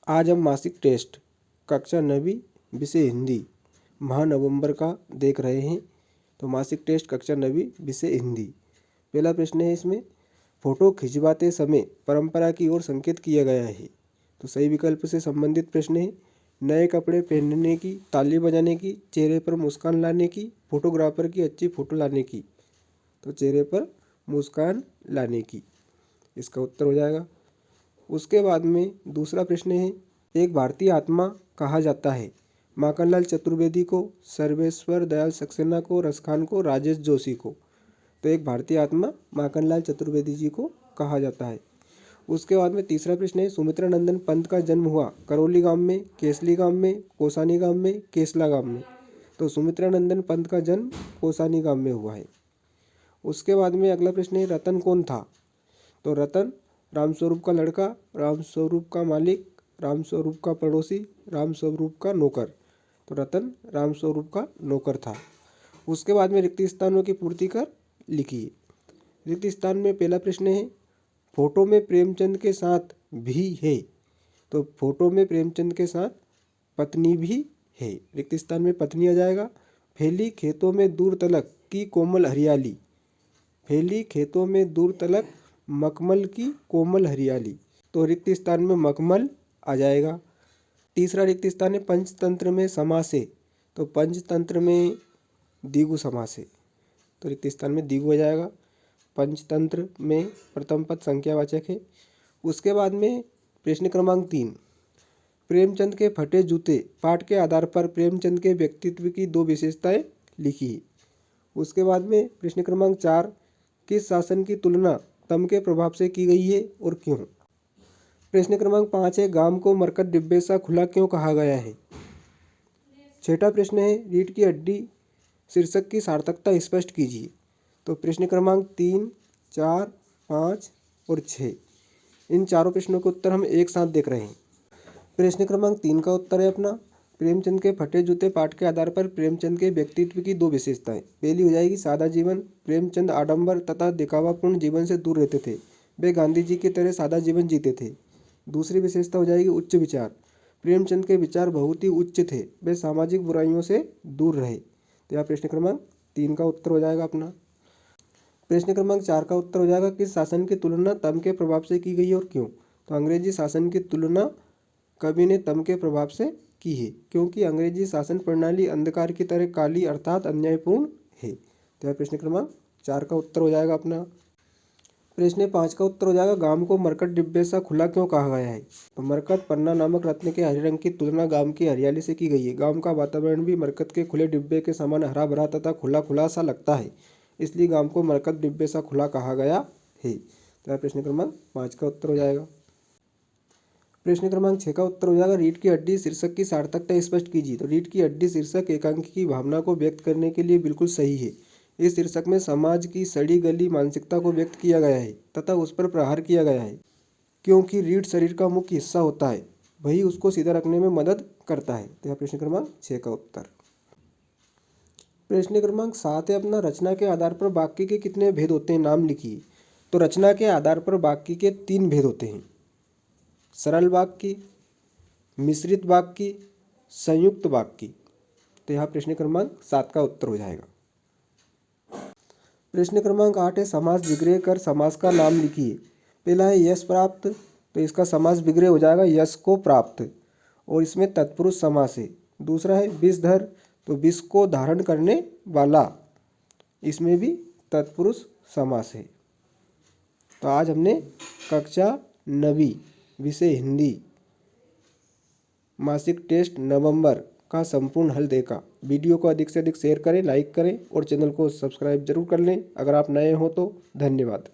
आज हम मासिक टेस्ट कक्षा 9वीं विषय हिंदी माह नवंबर का देख रहे हैं। तो मासिक टेस्ट कक्षा 9वीं विषय हिंदी, पहला प्रश्न है इसमें, फोटो खिंचवाते समय परंपरा की ओर संकेत किया गया है। तो सही विकल्प से संबंधित प्रश्न है। नए कपड़े पहनने की, ताली बजाने की, चेहरे पर मुस्कान लाने की, फोटोग्राफर की अच्छी फोटो लाने की। तो चेहरे पर मुस्कान लाने की इसका उत्तर हो जाएगा। उसके बाद में दूसरा प्रश्न है, एक भारतीय आत्मा कहा जाता है माखनलाल चतुर्वेदी को, सर्वेश्वर दयाल सक्सेना को, रसखान को, राजेश जोशी को। तो एक भारतीय आत्मा माखनलाल चतुर्वेदी जी को कहा जाता है। उसके बाद में तीसरा प्रश्न है, सुमित्रा नंदन पंत का जन्म हुआ करौली गांव में, केसली गांव में, कोसानी गांव में, केसला गांव में। तो सुमित्रा नंदन पंत का जन्म कोसानी गांव में हुआ है। उसके बाद में अगला प्रश्न है, रतन कौन था? तो रतन रामस्वरूप का लड़का, रामस्वरूप का मालिक, रामस्वरूप का पड़ोसी, रामस्वरूप का नौकर। तो रतन रामस्वरूप का नौकर था। उसके बाद में रिक्त स्थानों की पूर्ति कर लिखिए। रिक्त स्थान में पहला प्रश्न है, फोटो में प्रेमचंद के साथ भी है। तो फोटो में प्रेमचंद के साथ पत्नी भी है, रिक्त स्थान में पत्नी आ जाएगा। फैली खेतों में दूर तलक की कोमल हरियाली, फैली खेतों में दूर तलक मखमल की कोमल हरियाली। तो रिक्त स्थान में मखमल आ जाएगा। तीसरा रिक्त स्थान है, पंचतंत्र में समास है। तो पंचतंत्र में द्विगु समास है। तो रिक्त स्थान में द्विगु आ जाएगा। पंचतंत्र में प्रथम पद संख्यावाचक है। उसके बाद में प्रश्न क्रमांक 3, प्रेमचंद के फटे जूते पाठ के आधार पर प्रेमचंद के व्यक्तित्व की दो विशेषताएं लिखिए। उसके बाद में प्रश्न क्रमांक 4, किस शासन की तुलना तम के प्रभाव से की गई है और क्यों? प्रश्न क्रमांक 5 है, गाम को मरकत डिब्बे सा खुला क्यों कहा गया है? छठा प्रश्न है, रीढ़ की हड्डी शीर्षक की सार्थकता स्पष्ट कीजिए। तो प्रश्न क्रमांक 3, 4, 5 और 6, इन चारों प्रश्नों के उत्तर हम एक साथ देख रहे हैं। प्रश्न क्रमांक 3 का उत्तर है अपना, प्रेमचंद के फटे जूते पाठ के आधार पर प्रेमचंद के व्यक्तित्व की दो विशेषताएं। पहली हो जाएगी सादा जीवन, प्रेमचंद आडंबर तथा दिखावापूर्ण जीवन से दूर रहते थे, वे गांधी जी की तरह सादा जीवन जीते थे। दूसरी विशेषता हो जाएगी उच्च विचार, प्रेमचंद के विचार बहुत ही उच्च थे, वे सामाजिक बुराइयों से दूर रहे। तो यह प्रश्न क्रमांक 3 का उत्तर हो जाएगा अपना। प्रश्न क्रमांक 4 का उत्तर हो जाएगा, किस शासन की तुलना तम के प्रभाव से की गई और क्यों? तो अंग्रेजी शासन की तुलना कवि ने तम के प्रभाव से की है, क्योंकि अंग्रेजी शासन प्रणाली अंधकार की तरह काली अर्थात अन्यायपूर्ण है। तो यह प्रश्न क्रमांक 4 का उत्तर हो जाएगा अपना। प्रश्न 5 का उत्तर हो जाएगा, गाम को मरकट डिब्बे सा खुला क्यों कहा गया है? तो मरकट पन्ना नामक रत्न के हरे रंग की तुलना गाम की हरियाली से की गई है। गांव का वातावरण भी मरकट के खुले डिब्बे के समान हरा भरा तथा खुला खुला सा लगता है, इसलिए गांव को मरकट डिब्बे सा खुला कहा गया है। तो यह प्रश्न क्रमांक 5 का उत्तर हो जाएगा। प्रश्न क्रमांक 6 का उत्तर हो जाएगा, रीढ़ की हड्डी शीर्षक की सार्थकता स्पष्ट कीजिए। तो रीढ़ की हड्डी शीर्षक एकांकी की भावना को व्यक्त करने के लिए बिल्कुल सही है। इस शीर्षक में समाज की सड़ी गली मानसिकता को व्यक्त किया गया है तथा उस पर प्रहार किया गया है, क्योंकि रीढ़ शरीर का मुख्य हिस्सा होता है, वही उसको सीधा रखने में मदद करता है। तो यह प्रश्न क्रमांक 6 का उत्तर। प्रश्न क्रमांक 7 है अपना, रचना के आधार पर वाक्य के कितने भेद होते हैं, नाम लिखिए। तो रचना के आधार पर वाक्य के 3 भेद होते हैं, सरल वाक्य, मिश्रित वाक्य, संयुक्त वाक्य। तो यह प्रश्न क्रमांक 7 का उत्तर हो जाएगा। प्रश्न क्रमांक 8 है, समास विग्रह कर समास का नाम लिखिए। पहला है यश प्राप्त, तो इसका समास विग्रह हो जाएगा यश को प्राप्त, और इसमें तत्पुरुष समास है। दूसरा है विषधर, तो विष को धारण करने वाला, इसमें भी तत्पुरुष समास है। तो आज हमने कक्षा 9वीं विषय हिंदी मासिक टेस्ट नवंबर का संपूर्ण हल देखा। वीडियो को अधिक से अधिक शेयर करें, लाइक करें और चैनल को सब्सक्राइब जरूर कर लें अगर आप नए हो तो। धन्यवाद।